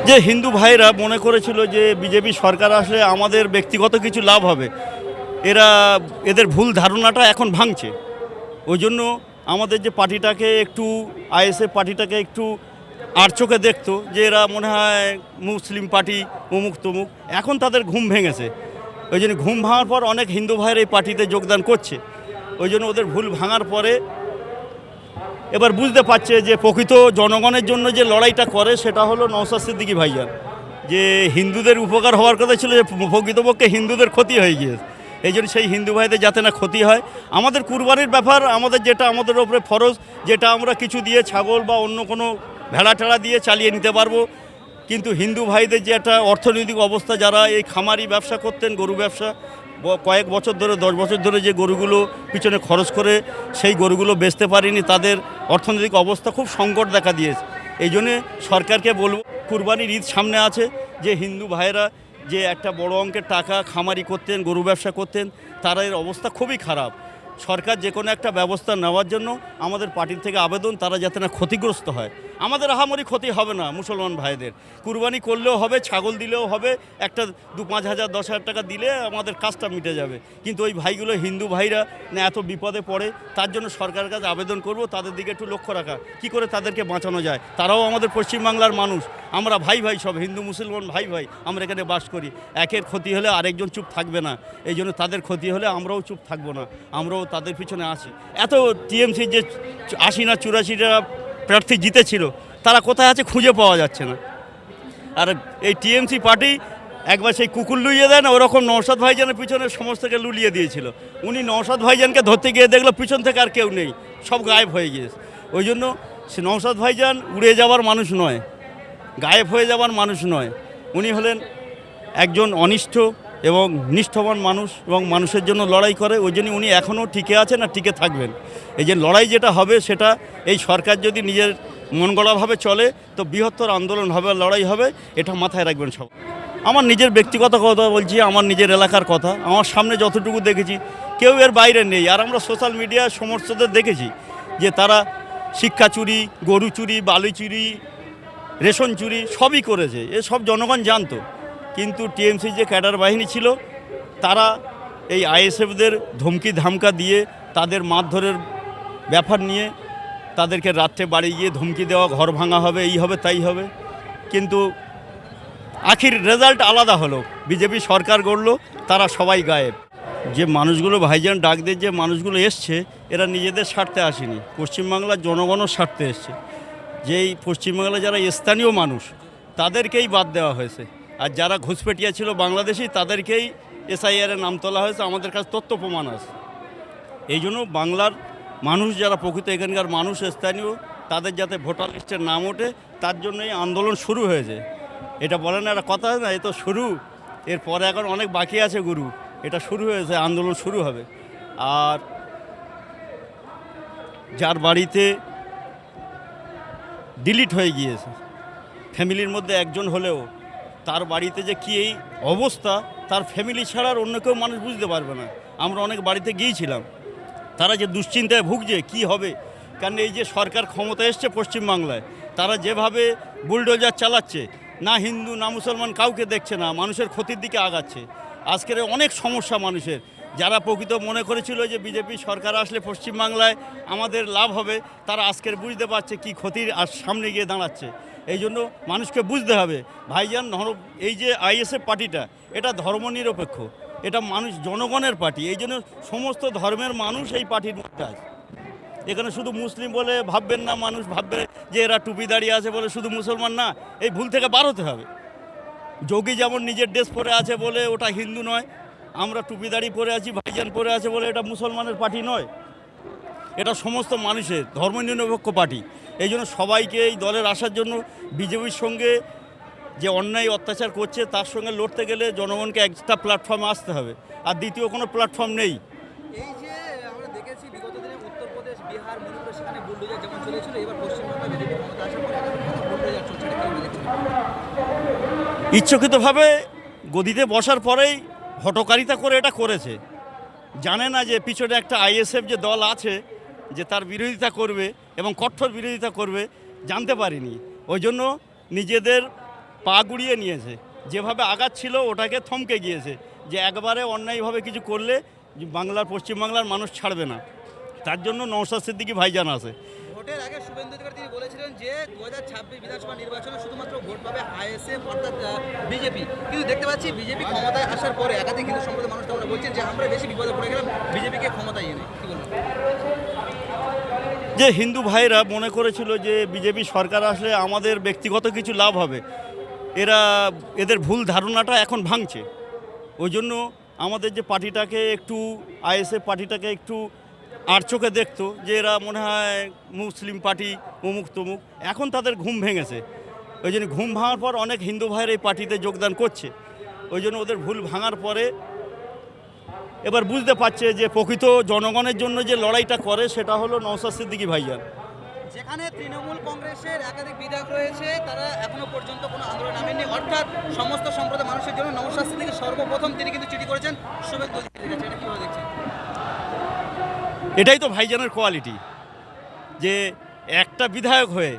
যে হিন্দু ভাইরা মনে করেছিল যে বিজেপি সরকার আসলে আমাদের ব্যক্তিগত কিছু লাভ হবে, এরা এদের ভুল ধারণাটা এখন ভাঙছে। ওই জন্য আমাদের যে পার্টিটাকে একটু আইএসএফ পার্টিটাকে একটু আর চোখে দেখতো যে এরা মনে হয় মুসলিম পার্টি, অমুক তমুক। এখন তাদের ঘুম ভেঙেছে। ওই জন্য ঘুম ভাঙার পর অনেক হিন্দু ভাইয়ের এই পার্টিতে যোগদান করছে। ওই জন্য ওদের ভুল ভাঙার পরে এবার বুঝতে পারছে যে প্রকৃত জনগণের জন্য যে লড়াইটা করে সেটা হলো নওশাদ সিদ্দিকী ভাইজান। যে হিন্দুদের উপকার হওয়ার কথা ছিল, যে প্রকৃতপক্ষে হিন্দুদের ক্ষতি হয়ে গিয়েছে। এই জন্য সেই হিন্দু ভাইদের যাতে না ক্ষতি হয়, আমাদের কুরবানির ব্যাপার, আমাদের যেটা আমাদের ওপরে ফরজ, যেটা আমরা কিছু দিয়ে ছাগল বা অন্য কোনো ভেড়া টেড়া দিয়ে চালিয়ে নিতে পারবো। কিন্তু হিন্দু ভাইদের যে একটা অর্থনৈতিক অবস্থা, যারা এই খামারি ব্যবসা করতেন, গরু ব্যবসা, কয়েক বছর ধরে 10 বছর ধরে যে গরুগুলো পিছনে খরচ করে সেই গরুগুলো বেচতে পারিনি, তাদের অর্থনৈতিক অবস্থা খুব সংকট দেখা দিয়েছে। এই জন্যে সরকারকে বলবো, কুরবানির ঈদ সামনে আছে, যে হিন্দু ভাইয়েরা যে একটা বড় অঙ্কের টাকা খামারি করতেন, গরু ব্যবসা করতেন, তারা এর অবস্থা খুবই খারাপ। সরকার যে কোনো একটা ব্যবস্থা নেওয়ার জন্য আমাদের পার্টির থেকে আবেদন, তারা যাতে না ক্ষতিগ্রস্ত হয়। আমাদের আহামরি ক্ষতি হবে না মুসলমান ভাইদের, কুরবানি করলেও হবে, ছাগল দিলেও হবে, একটা 2-5 হাজার 10,000 টাকা দিলে আমাদের কাজটা মিটে যাবে। কিন্তু ওই ভাইগুলো, হিন্দু ভাইরা না এত বিপদে পড়ে, তার জন্য সরকারের কাছে আবেদন করব তাদের দিকে একটু লক্ষ্য রাখা, কি করে তাদেরকে বাঁচানো যায়। তারাও আমাদের পশ্চিমবাংলার মানুষ, আমরা ভাই ভাই, সব হিন্দু মুসলমান ভাই ভাই, আমরা এখানে বাস করি। একের ক্ষতি হলে আরেকজন চুপ থাকবে না, এই জন্য তাদের ক্ষতি হলে আমরাও চুপ থাকবো না, আমরাও তাদের পিছনে আছি। এত টিএমসি যে 80 না 84টা প্রার্থী জিতেছিল, তারা কোথায় আছে খুঁজে পাওয়া যাচ্ছে না। আর এই টিএমসি পার্টি একবার সেই কুকুর লুইয়ে দেয় না, ওরকম নওশাদ ভাইজানের পিছনে সমস্তকে লুলিয়ে দিয়েছিল। উনি নওশাদ ভাইজানকে ধরতে গিয়ে দেখলো পিছন থেকে আর কেউ নেই, সব গায়েব হয়ে গিয়েছে। ওই জন্য সে নওশাদ ভাইজান উড়ে যাওয়ার মানুষ নয়, গায়েব হয়ে যাওয়ার মানুষ নয়। উনি হলেন একজন অনিষ্ঠ এবং নিষ্ঠবান মানুষ, এবং মানুষের জন্য লড়াই করে। ওই জন্য উনি এখনও টিকে আছেন আর টিকে থাকবেন। এই যে লড়াই যেটা হবে, সেটা এই সরকার যদি নিজের মন গড়াভাবে চলে, তো বৃহত্তর আন্দোলন হবে, লড়াই হবে, এটা মাথায় রাখবেন সব। আমার নিজের ব্যক্তিগত কথা বলছি, আমার নিজের এলাকার কথা। আমার সামনে যতটুকু দেখেছি, কেউ এর বাইরে নেই। আর আমরা সোশ্যাল মিডিয়ায় সমস্তদের দেখেছি যে তারা শিক্ষা চুরি, গরু চুরি, বালি চুরি, রেশন চুরি সবই করেছে, এসব জনগণ জানতো। কিন্তু টিএমসি যে ক্যাডার বাহিনী ছিল, তারা এই আইএসএফদের ধমকি ধামকা দিয়ে, তাদের মারধরের ব্যাপার নিয়ে তাদেরকে রাত্রে বাড়ি গিয়ে ধমকি দেওয়া, ঘর ভাঙা হবে, এই হবে তাই হবে। কিন্তু আখির রেজাল্ট আলাদা হলো, বিজেপি সরকার গড়লো, তারা সবাই গায়েব। যে মানুষগুলো ভাইজান ডাক দিয়ে যে মানুষগুলো এসছে, এরা নিজেদের স্বার্থে আসেনি, পশ্চিমবাংলার জনগণের স্বার্থে এসছে। যেই পশ্চিমবাংলায় যারা স্থানীয় মানুষ, তাদেরকেই বাদ দেওয়া হয়েছে। আর যারা ঘুষপেটিয়া ছিল বাংলাদেশি, তাদেরকেই এসআইআরের নাম তোলা হয়েছে। আমাদের কাছে তথ্য প্রমাণ আছে। এই জন্য বাংলার মানুষ যারা প্রকৃত এখানকার মানুষ, স্থানীয়, তাদের যাতে ভোটার লিস্টের নাম ওঠে, তার জন্য এই আন্দোলন শুরু হয়েছে। এটা বলেন একটা কথা না, এ তো শুরু, এরপরে এখন অনেক বাকি আছে গুরু। এটা শুরু হয়েছে, আন্দোলন শুরু হবে। আর যার বাড়িতে ডিলিট হয়ে গিয়েছে, ফ্যামিলির মধ্যে একজন হলেও, তার বাড়িতে যে কী এই অবস্থা, তার ফ্যামিলি ছাড়ার অন্য কেউ মানুষ বুঝতে পারবে না। আমরা অনেক বাড়িতে গিয়েছিলাম, তারা যে দুশ্চিন্তায় ভুগছে কি হবে। কারণ এই যে সরকার ক্ষমতা এসছে পশ্চিমবাংলায়, তারা যেভাবে বুলডোজার চালাচ্ছে, না হিন্দু না মুসলমান কাউকে দেখছে না, মানুষের ক্ষতির দিকে আগাচ্ছে। আজকের অনেক সমস্যা মানুষের, যারা প্রকৃত মনে করেছিল যে বিজেপি সরকার আসলে পশ্চিমবাংলায় আমাদের লাভ হবে, তারা আজকের বুঝতে পারছে কি ক্ষতির আর সামনে গিয়ে দাঁড়াচ্ছে। এই জন্য মানুষকে বুঝতে হবে ভাইজান, এই যে আইএসএফ পার্টিটা, এটা ধর্মনিরপেক্ষ, এটা মানুষ জনগণের পার্টি। এই জন্য সমস্ত ধর্মের মানুষ এই পার্টির মধ্যে আছে। এখানে শুধু মুসলিম বলে ভাববেন না, মানুষ ভাববে যে এরা টুপি দাঁড়িয়ে আছে বলে শুধু মুসলমান না, এই ভুল থেকে বার হতে হবে। যোগী যেমন নিজের ড্রেস পরে আছে বলে ওটা হিন্দু নয়, আমরা টুপি দাঁড়িয়ে পরে আছি, ভাইজান পরে আছে বলে এটা মুসলমানের পার্টি নয়। এটা সমস্ত মানুষের ধর্মনিরপেক্ষ পার্টি। এই জন্য সবাইকে এই দলের আসার জন্য, বিজেপির সঙ্গে যে অন্যায় অত্যাচার করছে তার সঙ্গে লড়তে গেলে জনগণকে একটা প্ল্যাটফর্মে আসতে হবে, আর দ্বিতীয় কোনো প্ল্যাটফর্ম নেই। এই যে আমরা দেখেছি বিগত দিনে উত্তরপ্রদেশ, বিহার, মণিপুরে সেখানে বুলডোজার যেমন চলেছিল, এবার পশ্চিমবঙ্গে বিজেপি ক্ষমতা আসার পরে বুলডোজার চলছে, এটা কেমন দেখছেন? ইচ্ছাকৃতভাবে গদিতে বসার পরেই হঠকারিতা করে এটা করেছে। জানে না যে পিছনে একটা আইএসএফ যে দল আছে, যে তার বিরোধিতা করবে এবং কঠোর বিরোধিতা করবে, জানতে পারিনি। ওই জন্য নিজেদের পা গুড়িয়ে নিয়েছে, যেভাবে আগাচ্ছিল ওটাকে থমকে গিয়েছে, যে একবারে অন্যায়ভাবে কিছু করলে যে পশ্চিমবাংলার মানুষ ছাড়বে না, তার জন্য নওশাদ সিদ্দিকী ভাইজান আছে। ভোটের আগে শুভেন্দু অধিকারী তিনি বলেছিলেন যে 2026 বিধানসভা নির্বাচনে শুধুমাত্র ভোট পাবে আইএসএফ অর্থাৎ বিজেপি, কিন্তু দেখতে পাচ্ছি বিজেপি ক্ষমতায় আসার পরে একাধিক হিন্দু সম্প্রদায়ের মানুষ তোমরা বলছেন যে আমরা বেশি বিপদে পড়ে গেলাম বিজেপিকে ক্ষমতায় এনে, কি বলবেন? যে হিন্দু ভাইরা মনে করেছিল যে বিজেপি সরকার আসলে আমাদের ব্যক্তিগত কিছু লাভ হবে, এদের ভুল ধারণাটা এখন ভাঙছে। ওই জন্য আমাদের যে পার্টিটাকে একটু আইএসএফ পার্টিটাকে একটু আর চোখে দেখতো যে এরা মনে হয় মুসলিম পার্টি অমুক তমুক, এখন তাদের ঘুম ভেঙেছে। ওই জন্য ঘুম ভাঙার পর অনেক হিন্দু ভাইয়ের এই পার্টিতে যোগদান করছে। ওই জন্য ওদের ভুল ভাঙার পরে এবার বুঝতে পারছে যে প্রকৃত জনগণের জন্য যে লড়াইটা করে সেটা হলো নওশাদ সিদ্দিকী ভাইজান। যেখানে তৃণমূল কংগ্রেসের একাধিক বিধায়ক রয়েছে তারা এখনো পর্যন্ত কোনো আন্দোলন নামেননি, অর্থাৎ সমস্ত সম্প্রদায়ের মানুষের জন্য নওশাদ সিদ্দিকী সর্বপ্রথম তিনি কিন্তু চিঠি করেছেন শুভেন্দু অধিকারীর কাছে, এটা কীভাবে দেখছেন? এটাই তো ভাইজানের কোয়ালিটি, যে একটা বিধায়ক হয়ে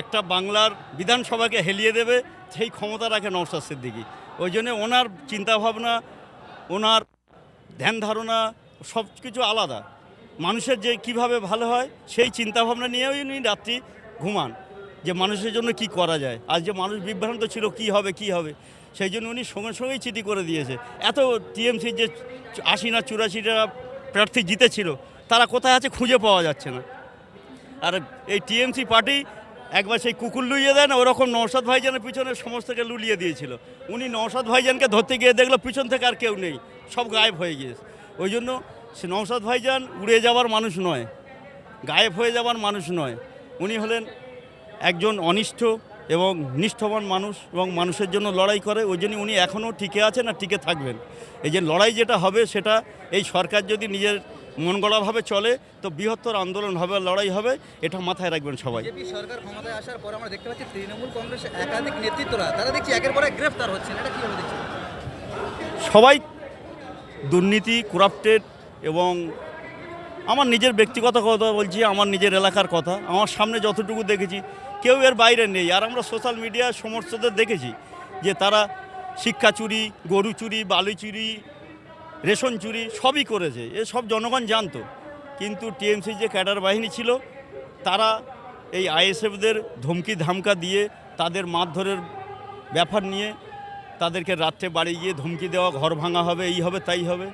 একটা বাংলার বিধানসভাকে হেলিয়ে দেবে, সেই ক্ষমতা রাখে নওশাদ সিদ্দিকী। ওই জন্য ওনার চিন্তাভাবনা, ওনার ধ্যান ধারণা সব কিছু আলাদা। মানুষের যে কিভাবে ভালো হয় সেই চিন্তাভাবনা নিয়েই উনি রাত্রি ঘুমান, যে মানুষের জন্য কি করা যায়। আজ যে মানুষ বিভ্রান্ত ছিল কি হবে, সেই জন্য উনি সঙ্গে সঙ্গেই চিঠি করে দিয়েছে। এত টিএমসি যে 80 না 84টা প্রার্থী জিতেছিল, তারা কোথায় আছে খুঁজে পাওয়া যাচ্ছে না। আর এই টিএমসি পার্টি একবার সেই কুকুর লুইয়ে দেয় না, ওরকম নওশাদ ভাইজানের পিছনে সমস্তকে লুলিয়ে দিয়েছিল। উনি নওশাদ ভাইজানকে ধরতে গিয়ে দেখলো পিছন থেকে আর কেউ নেই, সব গায়েব হয়ে গিয়েছে। ওই জন্য সে নওশাদ ভাইজান উড়ে যাওয়ার মানুষ নয়, গায়েব হয়ে যাওয়ার মানুষ নয়। উনি হলেন একজন অনিষ্ঠ এবং নিষ্ঠবান মানুষ এবং মানুষের জন্য লড়াই করে। ওই জন্য উনি এখনও টিকে আছেন আর টিকে থাকবেন। এই যে লড়াই যেটা হবে সেটা এই সরকার যদি নিজের মন গড়াভাবে চলে তো বৃহত্তর আন্দোলন হবে, লড়াই হবে, এটা মাথায় রাখবেন সবাই। বিজেপি সরকার ক্ষমতায় আসার পর আমরা দেখতে পাচ্ছি তৃণমূল কংগ্রেসের একাধিক নেতৃত্বরা তারা দেখছি একের পর এক গ্রেফতার হচ্ছেন, এটা কীভাবে দেখছেন? সবাই দুর্নীতি, করাপ্টেড, এবং আমার নিজের ব্যক্তিগত কথা বলছি, আমার নিজের এলাকার কথা, আমার সামনে যতটুকু দেখেছি কেউ এর বাইরে নেই। আর আমরা সোশ্যাল মিডিয়ায় সমস্তদের দেখেছি যে তারা শিক্ষা চুরি, গরু চুরি, বালু চুরি, রেশন চুরি সবই করেছে, এসব জনগণ জানতো। কিন্তু টিএমসি যে ক্যাডার বাহিনী ছিল তারা এই আইএসএফদের ধমকি ধামকা দিয়ে তাদের মারধরের ব্যাপার নিয়ে তাদেরকে রাত্রে বাড়ি গিয়ে ধমকি দেওয়া, ঘর ভাঙা হবে, এই হবে তাই হবে।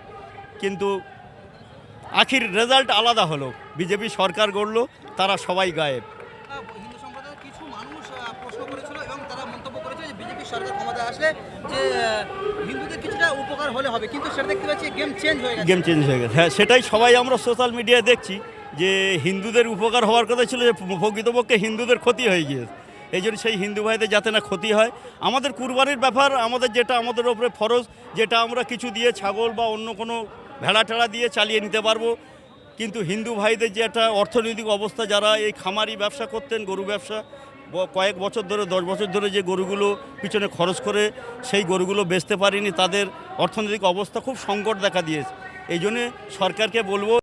কিন্তু আখির রেজাল্ট আলাদা হলো, বিজেপি সরকার গড়ল, তারা সবাই গায়েব। হিন্দু সম্প্রদায়ের কিছু মানুষ প্রশ্ন করেছিল এবং তারা মন্তব্য করেছিল যে বিজেপি সরকার ক্ষমতায় আসলে যে হিন্দুদের কিছুটা উপকার হলে হবে, কিন্তু সেটা দেখতে পাচ্ছি গেম চেঞ্জ হয়ে গেছে। গেম চেঞ্জ হয়ে গেছে, হ্যাঁ সেটাই সবাই আমরা সোশ্যাল মিডিয়ায় দেখছি যে হিন্দুদের উপকার হওয়ার কথা ছিল, যে প্রকৃতপক্ষে হিন্দুদের ক্ষতি হয়ে গিয়েছে। এই জন্য সেই হিন্দু ভাইদের যাতে না ক্ষতি হয়, আমাদের কুরবানির ব্যাপার, আমাদের যেটা আমাদের ওপরে ফরজ, যেটা আমরা কিছু দিয়ে ছাগল বা অন্য কোনো ভেড়া টেড়া দিয়ে চালিয়ে নিতে পারবো। কিন্তু হিন্দু ভাইদের যে একটা অর্থনৈতিক অবস্থা, যারা এই খামারি ব্যবসা করতেন, গরু ব্যবসা, কয়েক বছর ধরে 10 বছর ধরে যে গরুগুলো পিছনে খরচ করে সেই গরুগুলো বেচতে পারেনি, তাদের অর্থনৈতিক অবস্থা খুব সংকট দেখা দিয়েছে। এই জন্যে সরকারকে বলবো